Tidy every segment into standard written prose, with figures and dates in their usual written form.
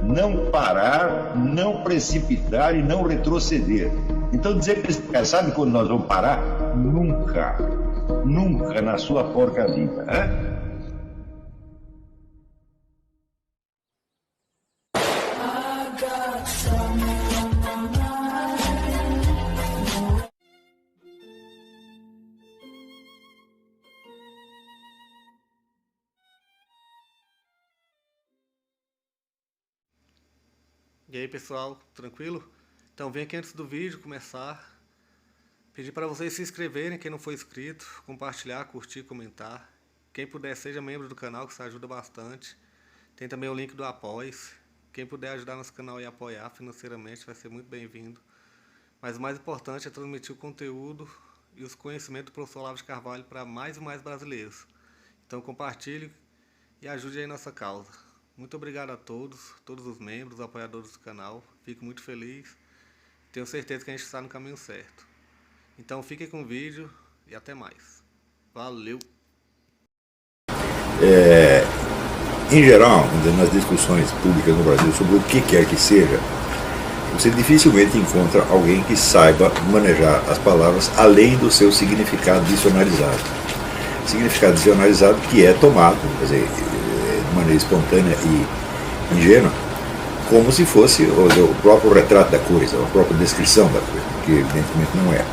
não parar, não precipitar e não retroceder. Então dizer para esse cara, sabe quando nós vamos parar? Nunca. Nunca na sua porca vida. Né? E aí pessoal, tranquilo? Então vem aqui antes do vídeo começar, pedir para vocês se inscreverem, quem não for inscrito, compartilhar, curtir, comentar. Quem puder seja membro do canal, que isso ajuda bastante. Tem também o link do Apoia-se. Quem puder ajudar nosso canal e apoiar financeiramente vai ser muito bem-vindo. Mas o mais importante é transmitir o conteúdo e os conhecimentos do professor Olavo de Carvalho para mais e mais brasileiros. Então compartilhe e ajude aí nossa causa. Muito obrigado a todos os membros, apoiadores do canal. Fico muito feliz. Tenho certeza que a gente está no caminho certo. Então fiquem com o vídeo e até mais. Valeu! Em geral, nas discussões públicas no Brasil sobre o que quer que seja, você dificilmente encontra alguém que saiba manejar as palavras além do seu significado dicionarizado. Significado dicionarizado que é tomado, quer dizer, de maneira espontânea e ingênua, como se fosse o próprio retrato da coisa, a própria descrição da coisa, que evidentemente não é.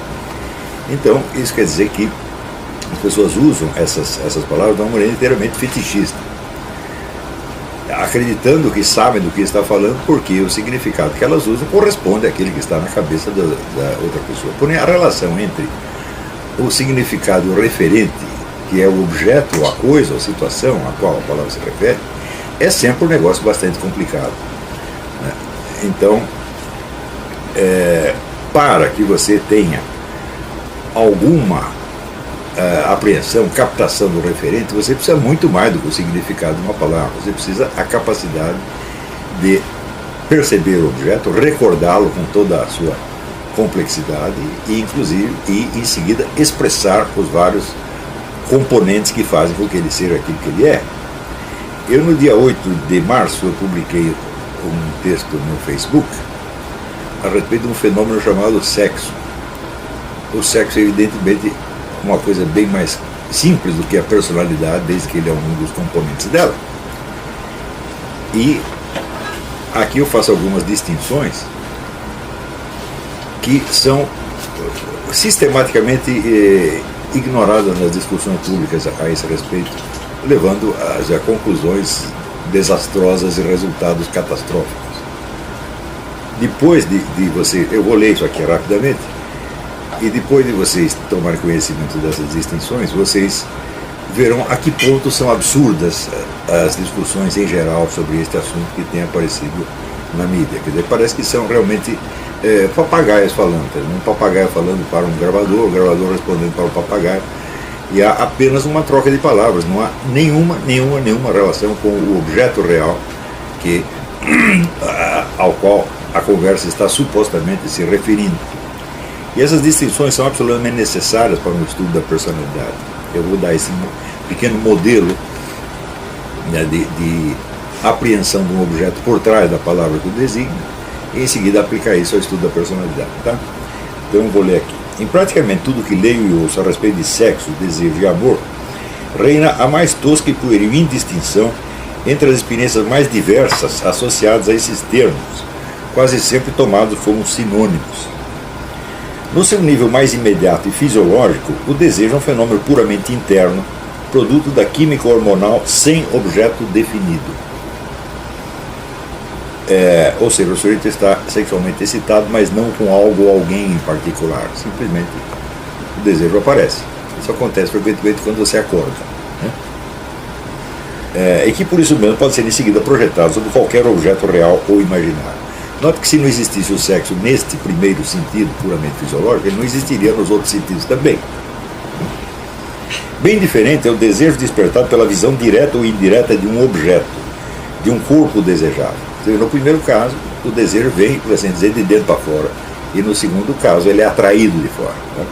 Então, isso quer dizer que as pessoas usam essas palavras de uma maneira inteiramente fetichista, acreditando que sabem do que está falando, porque o significado que elas usam corresponde àquele que está na cabeça da outra pessoa. Porém, a relação entre o significado referente, que é o objeto, a coisa, a situação a qual a palavra se refere, é sempre um negócio bastante complicado. Né? Então, para que você tenha alguma apreensão, captação do referente, você precisa muito mais do que o significado de uma palavra. Você precisa a capacidade de perceber o objeto, recordá-lo com toda a sua complexidade e, inclusive, em seguida, expressar os vários componentes que fazem com que ele seja aquilo que ele é. Eu, no dia 8 de março, eu publiquei um texto no Facebook a respeito de um fenômeno chamado sexo. O sexo é, evidentemente, uma coisa bem mais simples do que a personalidade, desde que ele é um dos componentes dela. E aqui eu faço algumas distinções que são sistematicamente ignoradas nas discussões públicas a esse respeito, levando a conclusões desastrosas e resultados catastróficos. Depois de você, eu vou ler isso aqui rapidamente, e depois de vocês tomarem conhecimento dessas distinções, vocês verão a que ponto são absurdas as discussões em geral sobre este assunto que tem aparecido na mídia. Quer dizer, parece que são realmente papagaios falando, um papagaio falando para um gravador, o gravador respondendo para o papagaio, e há apenas uma troca de palavras, não há nenhuma relação com o objeto real ao qual a conversa está supostamente se referindo. E essas distinções são absolutamente necessárias para um estudo da personalidade. Eu vou dar esse pequeno modelo, né, de apreensão de um objeto por trás da palavra que o designa, e em seguida aplicar isso ao estudo da personalidade. Tá? Então eu vou ler aqui. Em praticamente tudo que leio e ouço a respeito de sexo, desejo e amor, reina a mais tosca e pueril indistinção entre as experiências mais diversas associadas a esses termos, quase sempre tomados como sinônimos. No seu nível mais imediato e fisiológico, o desejo é um fenômeno puramente interno, produto da química hormonal sem objeto definido. Ou seja, o sujeito está sexualmente excitado, mas não com algo ou alguém em particular. Simplesmente o desejo aparece. Isso acontece frequentemente quando você acorda. Né? E que por isso mesmo pode ser em seguida projetado sobre qualquer objeto real ou imaginário. Note que se não existisse o sexo neste primeiro sentido, puramente fisiológico, ele não existiria nos outros sentidos também. Bem diferente é o desejo despertado pela visão direta ou indireta de um objeto, de um corpo desejado. No primeiro caso, o desejo vem, por assim dizer, de dentro para fora, e no segundo caso, ele é atraído de fora. Né?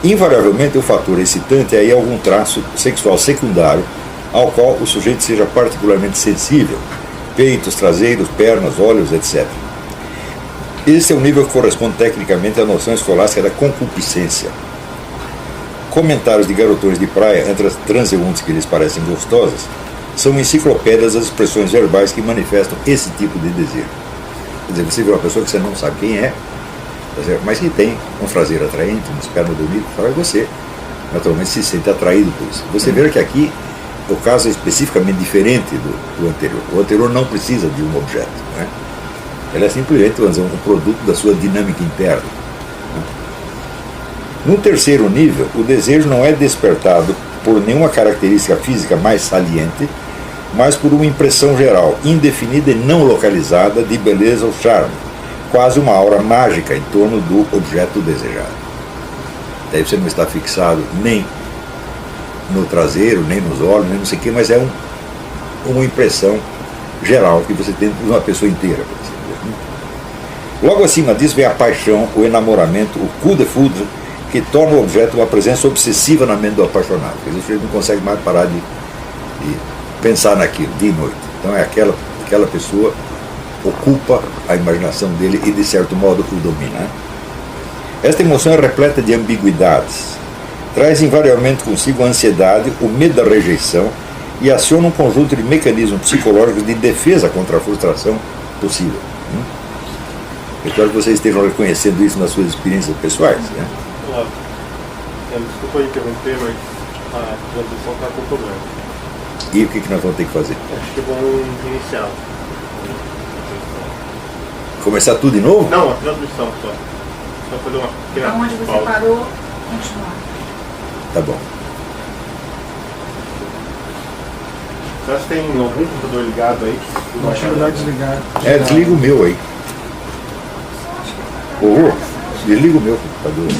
Invariavelmente, o fator excitante é aí algum traço sexual secundário ao qual o sujeito seja particularmente sensível, peitos, traseiros, pernas, olhos, etc. Esse é o nível que corresponde tecnicamente à noção escolástica da concupiscência. Comentários de garotões de praia entre as transeuntes que lhes parecem gostosas são enciclopédias das expressões verbais que manifestam esse tipo de desejo. Quer dizer, você vê uma pessoa que você não sabe quem é, mas que tem um traseiro atraente, umas pernas bonitas, e você naturalmente se sente atraído por isso. Você vê que aqui o caso é especificamente diferente do anterior. O anterior não precisa de um objeto, né? Ele é simplesmente, vamos dizer, um produto da sua dinâmica interna. No terceiro nível, o desejo não é despertado por nenhuma característica física mais saliente, mas por uma impressão geral, indefinida e não localizada, de beleza ou charme, quase uma aura mágica em torno do objeto desejado. Daí você não está fixado nem no traseiro, nem nos olhos, nem não sei o que, mas é uma impressão geral que você tem de uma pessoa inteira, por assim dizer. Logo acima disso vem a paixão, o enamoramento, o coup de foudre, que torna o objeto uma presença obsessiva na mente do apaixonado. Quer dizer, ele não consegue mais parar de pensar naquilo, dia e noite. Então é aquela pessoa ocupa a imaginação dele e de certo modo o domina. Esta emoção é repleta de ambiguidades, traz invariavelmente consigo a ansiedade, o medo da rejeição e aciona um conjunto de mecanismos psicológicos de defesa contra a frustração possível. Eu espero que vocês estejam reconhecendo isso nas suas experiências pessoais, né? Claro. Desculpa interromper, mas a transmissão está com problema. E o que nós vamos ter que fazer? Acho que vamos iniciar. Começar tudo de novo? Não, a transmissão só. Só fazer uma pequena Aonde você pausa. parou, continuar. Tá bom. Será que tem algum computador ligado aí? Eu acho melhor desligar. Desliga o meu aí. Desliga o meu computador.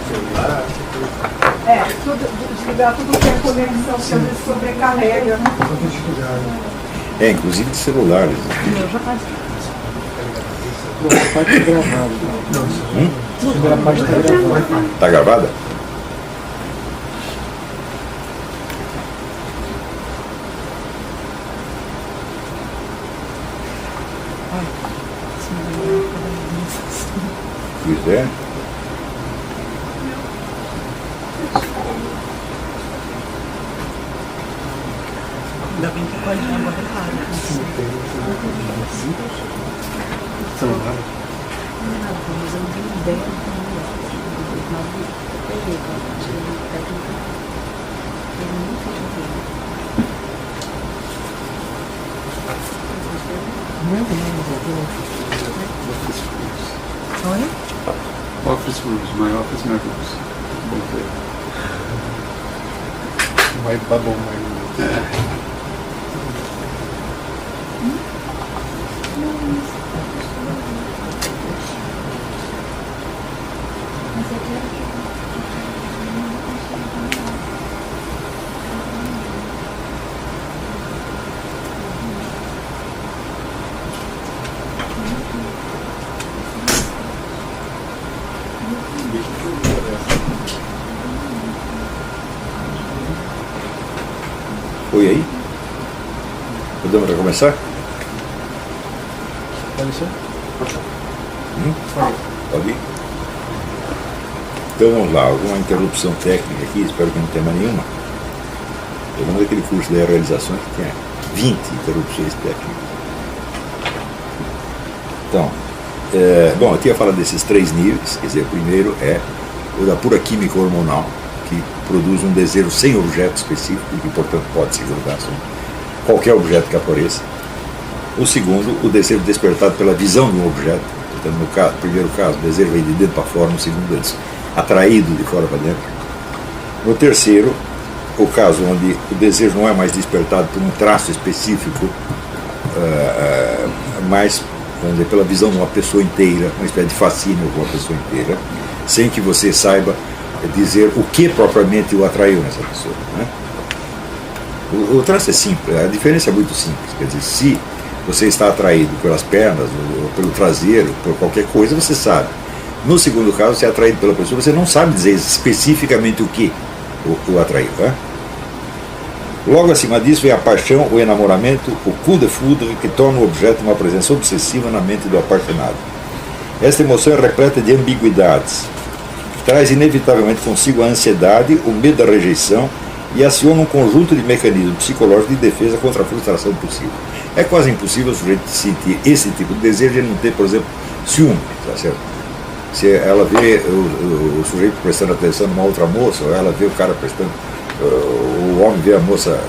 Celular? Desligar tudo que é conexão, que às vezes sobrecarrega. Inclusive de celulares. A parte gravada. A parte está gravada. Tá gravada? Pois é. Ainda bem que pode ir agora para Celular? mas eu não tenho ideia Office rules, my office never was. My bubble, my Oi aí? Podemos recomeçar? Pode ser? Pode ir? Então vamos lá, alguma interrupção técnica aqui, espero que não tenha mais nenhuma. Eu lembro daquele curso de realizações que tinha 20 interrupções técnicas. Então, bom, eu tinha falado desses 3 níveis, quer dizer, o primeiro é o da pura química hormonal, que produz um desejo sem objeto específico, e que, portanto, pode se jogar sobre qualquer objeto que apareça. O segundo, o desejo despertado pela visão de um objeto. Portanto, no primeiro caso, o desejo vem de dentro para fora, no segundo, atraído de fora para dentro. No terceiro, o caso onde o desejo não é mais despertado por um traço específico, mas, vamos dizer, pela visão de uma pessoa inteira, uma espécie de fascínio com uma pessoa inteira, sem que você saiba dizer o que propriamente o atraiu nessa pessoa, né? O traço é simples, a diferença é muito simples. Quer dizer, se você está atraído pelas pernas, ou pelo traseiro, por qualquer coisa, você sabe. No segundo caso, você é atraído pela pessoa, você não sabe dizer especificamente o que o atraiu, né? Logo acima disso vem a paixão, o enamoramento, o coup de foudre, que torna o objeto uma presença obsessiva na mente do apaixonado. Esta emoção é repleta de ambiguidades. Traz inevitavelmente consigo a ansiedade, o medo da rejeição e aciona um conjunto de mecanismos psicológicos de defesa contra a frustração possível. É quase impossível o sujeito sentir esse tipo de desejo e não ter, por exemplo, ciúme, tá certo? Se ela vê o sujeito prestando atenção numa outra moça, ou ela vê o cara prestando, o homem vê a moça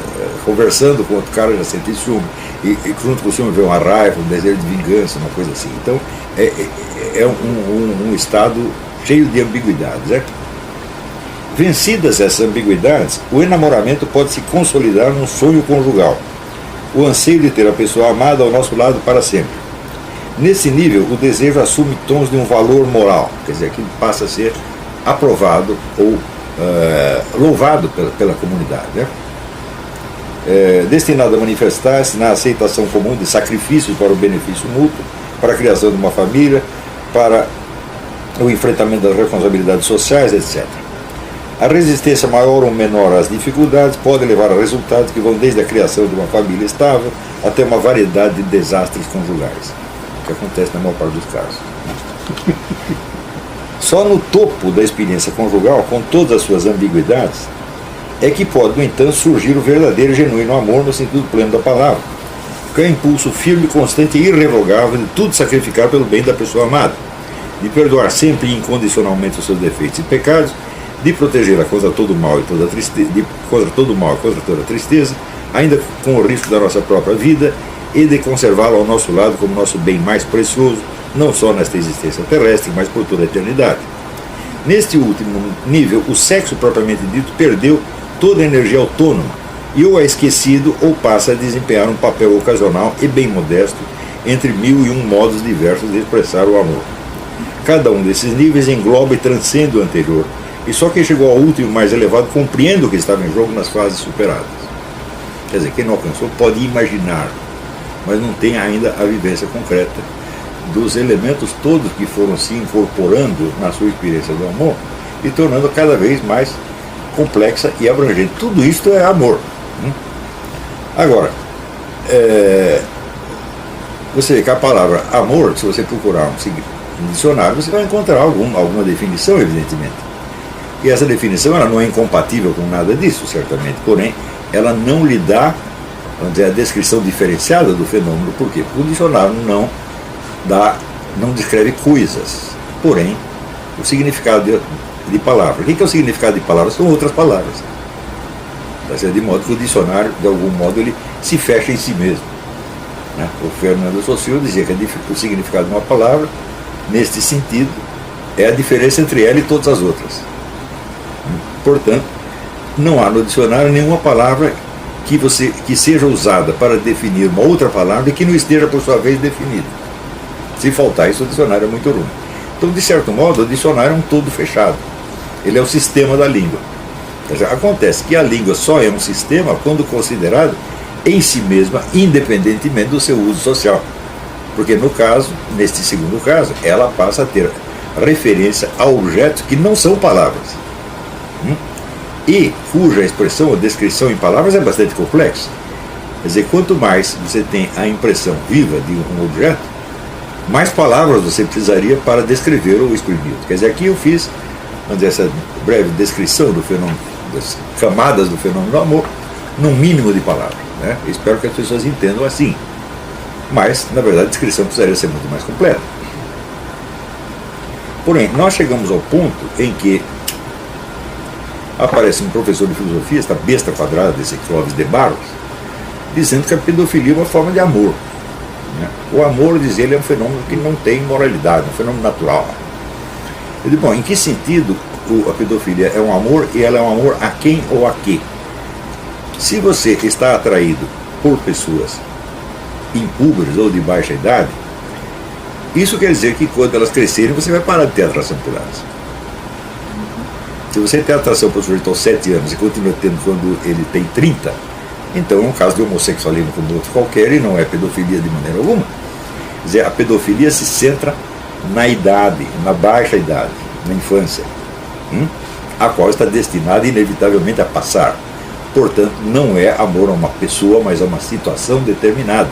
conversando com outro cara, já sente ciúme, e junto com o ciúme vê uma raiva, um desejo de vingança, uma coisa assim. Então é um estado cheio de ambiguidades, né? Vencidas essas ambiguidades, o enamoramento pode se consolidar num sonho conjugal, o anseio de ter a pessoa amada ao nosso lado para sempre. Nesse nível, o desejo assume tons de um valor moral, quer dizer, que passa a ser aprovado ou louvado pela comunidade, né? Destinado a manifestar-se na aceitação comum de sacrifícios para o benefício mútuo, para a criação de uma família, para o enfrentamento das responsabilidades sociais, etc. A resistência maior ou menor às dificuldades pode levar a resultados que vão desde a criação de uma família estável até uma variedade de desastres conjugais, o que acontece na maior parte dos casos. Só no topo da experiência conjugal, com todas as suas ambiguidades, é que pode, no entanto, surgir o verdadeiro e genuíno amor no sentido pleno da palavra, que é o impulso firme, constante e irrevogável de tudo sacrificar pelo bem da pessoa amada, de perdoar sempre e incondicionalmente os seus defeitos e pecados, de protegê-la contra todo mal e toda tristeza, ainda com o risco da nossa própria vida, e de conservá-la ao nosso lado como nosso bem mais precioso, não só nesta existência terrestre, mas por toda a eternidade. Neste último nível, o sexo propriamente dito perdeu toda a energia autônoma e ou é esquecido ou passa a desempenhar um papel ocasional e bem modesto entre 1001 modos diversos de expressar o amor. Cada um desses níveis engloba e transcende o anterior, e só quem chegou ao último mais elevado compreende o que estava em jogo nas fases superadas. Quer dizer, quem não alcançou pode imaginar, mas não tem ainda a vivência concreta dos elementos todos que foram se incorporando na sua experiência do amor e tornando cada vez mais complexa e abrangente. Tudo isto é amor. Agora, você vê que a palavra amor, se você procurar um dicionário, você vai encontrar alguma definição, evidentemente. E essa definição ela não é incompatível com nada disso, certamente. Porém, ela não lhe dá, vamos dizer, a descrição diferenciada do fenômeno. Por quê? Porque o dicionário não descreve coisas. Porém, o significado de palavra. O que é o significado de palavras? São outras palavras. De modo que o dicionário, de algum modo, ele se fecha em si mesmo. Né? O Fernando Saussure dizia que o significado de uma palavra, neste sentido, é a diferença entre ela e todas as outras. Portanto, não há no dicionário nenhuma palavra que seja usada para definir uma outra palavra e que não esteja, por sua vez, definida. Se faltar isso, o dicionário é muito ruim. Então, de certo modo, o dicionário é um todo fechado. Ele é o sistema da língua. Acontece que a língua só é um sistema quando considerado em si mesma, independentemente do seu uso social. Porque, neste segundo caso, ela passa a ter referência a objetos que não são palavras. E cuja expressão ou descrição em palavras é bastante complexa. Quer dizer, quanto mais você tem a impressão viva de um objeto, mais palavras você precisaria para descrever ou exprimir. Quer dizer, aqui eu fiz, vamos dizer, essa breve descrição do fenômeno, das camadas do fenômeno do amor, num mínimo de palavras. Né? Eu espero que as pessoas entendam assim. Mas, na verdade, a descrição precisaria ser muito mais completa. Porém, nós chegamos ao ponto em que aparece um professor de filosofia, esta besta quadrada desse Clóvis de Barros, dizendo que a pedofilia é uma forma de amor. Né? O amor, diz ele, é um fenômeno que não tem moralidade, é um fenômeno natural. Eu digo, bom, em que sentido a pedofilia é um amor e ela é um amor a quem ou a quê? Se você está atraído por pessoas impúberes ou de baixa idade, isso quer dizer que quando elas crescerem você vai parar de ter atração por elas. Se você tem atração por um sujeito aos 7 anos e continua tendo quando ele tem 30, então é um caso de homossexualismo como outro qualquer e não é pedofilia de maneira alguma. Quer dizer, a pedofilia se centra na idade, na baixa idade, na infância, a qual está destinada inevitavelmente a passar. Portanto, não é amor a uma pessoa, mas a uma situação determinada.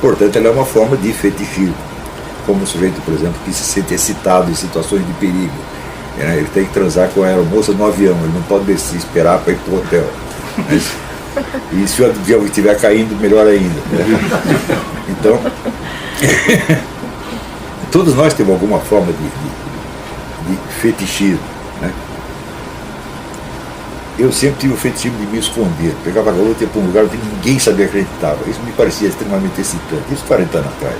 Portanto, ela é uma forma de fetichismo. Como o sujeito, por exemplo, que se sente excitado em situações de perigo. Ele tem que transar com a aeromoça no avião, ele não pode esperar para ir para o hotel. E se o avião estiver caindo, melhor ainda. Então, todos nós temos alguma forma de fetichismo. Né? Eu sempre tive o fetichismo de me esconder. Pegava a garota e ia para um lugar onde ninguém sabia que a gente estava. Isso me parecia extremamente excitante. Isso 40 anos atrás.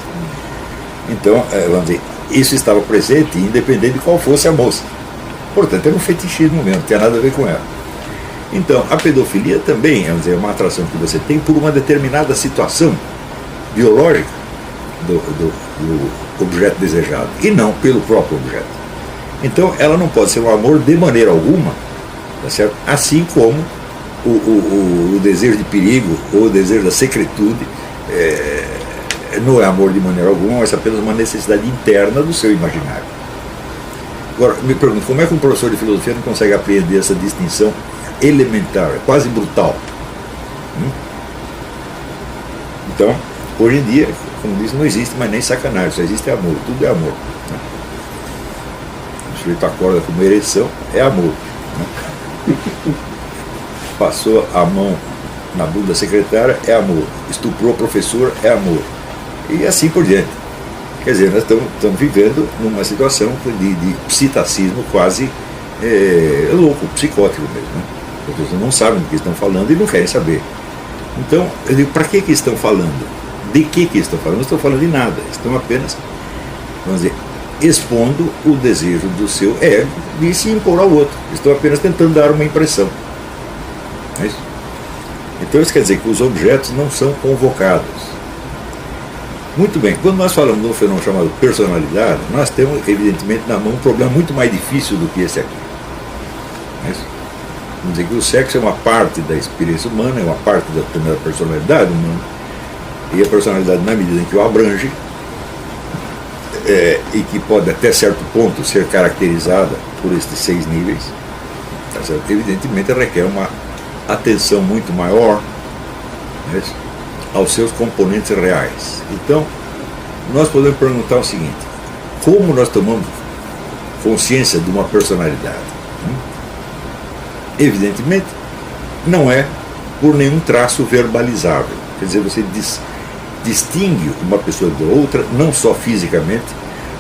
Então, vamos dizer, isso estava presente independente de qual fosse a moça. Portanto, era um fetichismo mesmo, não tinha nada a ver com ela. Então, a pedofilia também, vamos dizer, é uma atração que você tem por uma determinada situação biológica do objeto desejado, e não pelo próprio objeto. Então, ela não pode ser um amor de maneira alguma, tá certo? Assim como o desejo de perigo ou o desejo da secretude não é amor de maneira alguma, mas apenas uma necessidade interna do seu imaginário. Agora, me pergunto, como é que um professor de filosofia não consegue apreender essa distinção elementar, quase brutal? Então, hoje em dia, como diz, não existe mais nem sacanagem, só existe amor, tudo é amor. Né? O sujeito acorda com uma ereção, é amor. Né? Passou a mão na bunda da secretária, é amor. Estuprou a professora, é amor. E assim por diante. Quer dizer, nós estamos vivendo numa situação de psittacismo quase louco, psicótico mesmo. Né? As pessoas não sabem do que estão falando e não querem saber. Então, eu digo, para que estão falando? De que estão falando? Não estão falando de nada. Estão apenas, vamos dizer, expondo o desejo do seu ego de se impor ao outro. Estão apenas tentando dar uma impressão. É isso? Então, isso quer dizer que os objetos não são convocados. Muito bem, quando nós falamos de um fenômeno chamado personalidade, nós temos, evidentemente, na mão um problema muito mais difícil do que esse aqui. É isso? Vamos dizer que o sexo é uma parte da experiência humana, é uma parte da primeira personalidade humana, e a personalidade, na medida em que o abrange, e que pode até certo ponto ser caracterizada por estes 6 níveis, tá certo? Evidentemente requer uma atenção muito maior, é isso? Aos seus componentes reais. Então, nós podemos perguntar o seguinte: como nós tomamos consciência de uma personalidade? Evidentemente, não é por nenhum traço verbalizável. Quer dizer, você distingue uma pessoa de outra, não só fisicamente,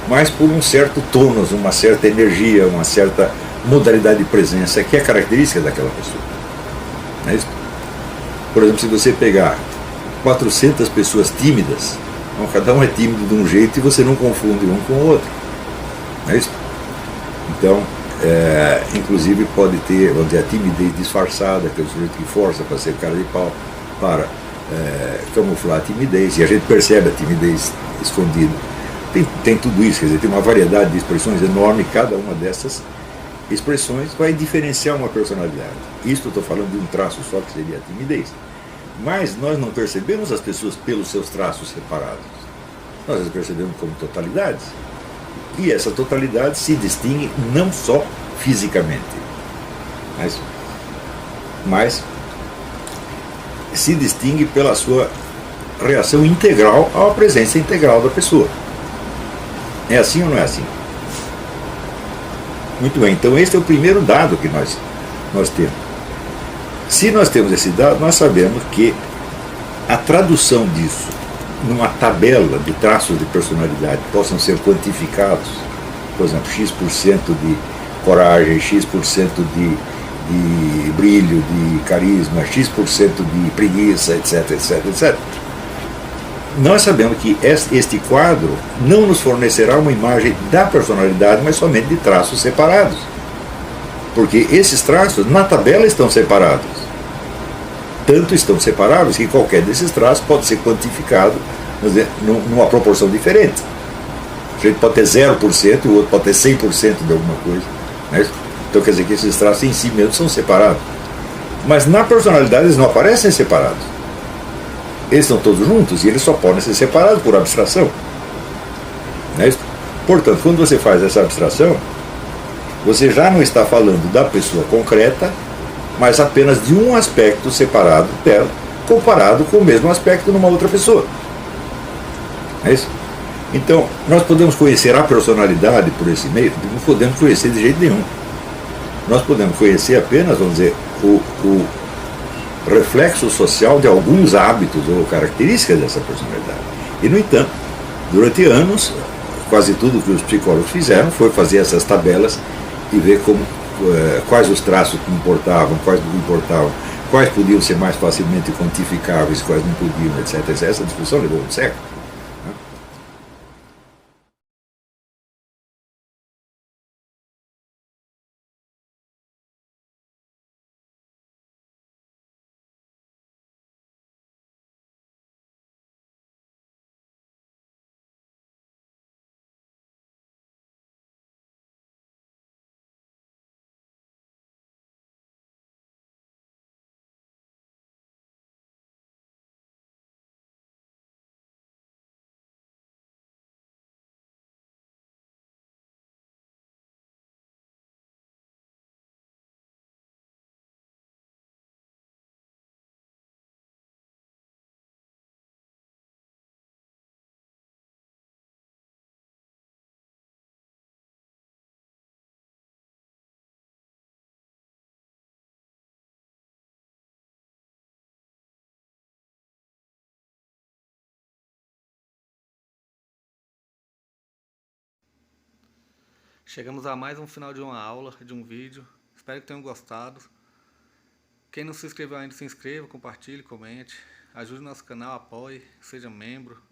mas por um certo tônus, uma certa energia, uma certa modalidade de presença que é característica daquela pessoa. Não é isso? Por exemplo, se você pegar 400 pessoas tímidas, então, cada um é tímido de um jeito e você não confunde um com o outro. Não é isso? Então, inclusive pode ter, vamos dizer, a timidez disfarçada, que é o sujeito que força para ser cara de pau, para camuflar a timidez, e a gente percebe a timidez escondida. Tem tudo isso, quer dizer, tem uma variedade de expressões enorme, cada uma dessas expressões vai diferenciar uma personalidade. Isto eu estou falando de um traço só, que seria a timidez. Mas nós não percebemos as pessoas pelos seus traços separados. Nós as percebemos como totalidades. E essa totalidade se distingue não só fisicamente, mas se distingue pela sua reação integral à presença integral da pessoa. É assim ou não é assim? Muito bem, então este é o primeiro dado que nós temos. Se nós temos esse dado, nós sabemos que a tradução disso numa tabela de traços de personalidade que possam ser quantificados, por exemplo, X% de coragem, X% de brilho, de carisma, X% de preguiça, etc, etc, etc. Nós sabemos que este quadro não nos fornecerá uma imagem da personalidade, mas somente de traços separados. Porque esses traços na tabela estão separados. Tanto estão separados que qualquer desses traços pode ser quantificado numa proporção diferente. A gente pode ter 0% e o outro pode ter 100% de alguma coisa. Né? Então quer dizer que esses traços em si mesmos são separados. Mas na personalidade eles não aparecem separados. Eles estão todos juntos e eles só podem ser separados por abstração. Né? Portanto, quando você faz essa abstração, você já não está falando da pessoa concreta, mas apenas de um aspecto separado dela, comparado com o mesmo aspecto numa outra pessoa. É isso? Então, nós podemos conhecer a personalidade por esse meio? Não podemos conhecer de jeito nenhum. Nós podemos conhecer apenas, vamos dizer, o reflexo social de alguns hábitos ou características dessa personalidade. E, no entanto, durante anos, quase tudo que os psicólogos fizeram foi fazer essas tabelas e ver quais os traços que importavam, quais não importavam, quais podiam ser mais facilmente quantificáveis, quais não podiam, etc. Essa discussão levou um século. Chegamos a mais um final de uma aula, de um vídeo. Espero que tenham gostado. Quem não se inscreveu ainda, se inscreva, compartilhe, comente. Ajude o nosso canal, apoie, seja membro.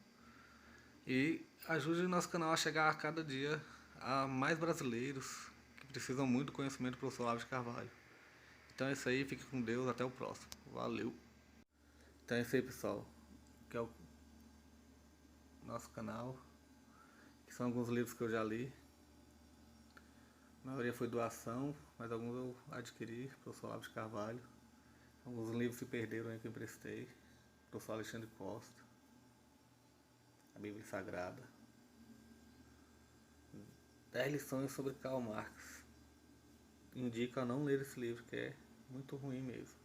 E ajude o nosso canal a chegar a cada dia a mais brasileiros que precisam muito do conhecimento do professor Olavo de Carvalho. Então é isso aí, fique com Deus, até o próximo. Valeu! Então é isso aí, pessoal. Que é o nosso canal. Que são alguns livros que eu já li. A maioria foi doação, mas alguns eu adquiri, professor Olavo de Carvalho. Alguns livros se perderam aí que eu emprestei. Professor Alexandre Costa. A Bíblia Sagrada. 10 lições sobre Karl Marx. Indico a não ler esse livro, que é muito ruim mesmo.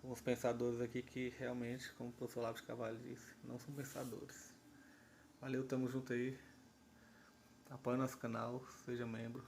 Alguns pensadores aqui que realmente, como o professor Olavo de Carvalho disse, não são pensadores. Valeu, tamo junto aí. Apoie nosso canal, seja membro.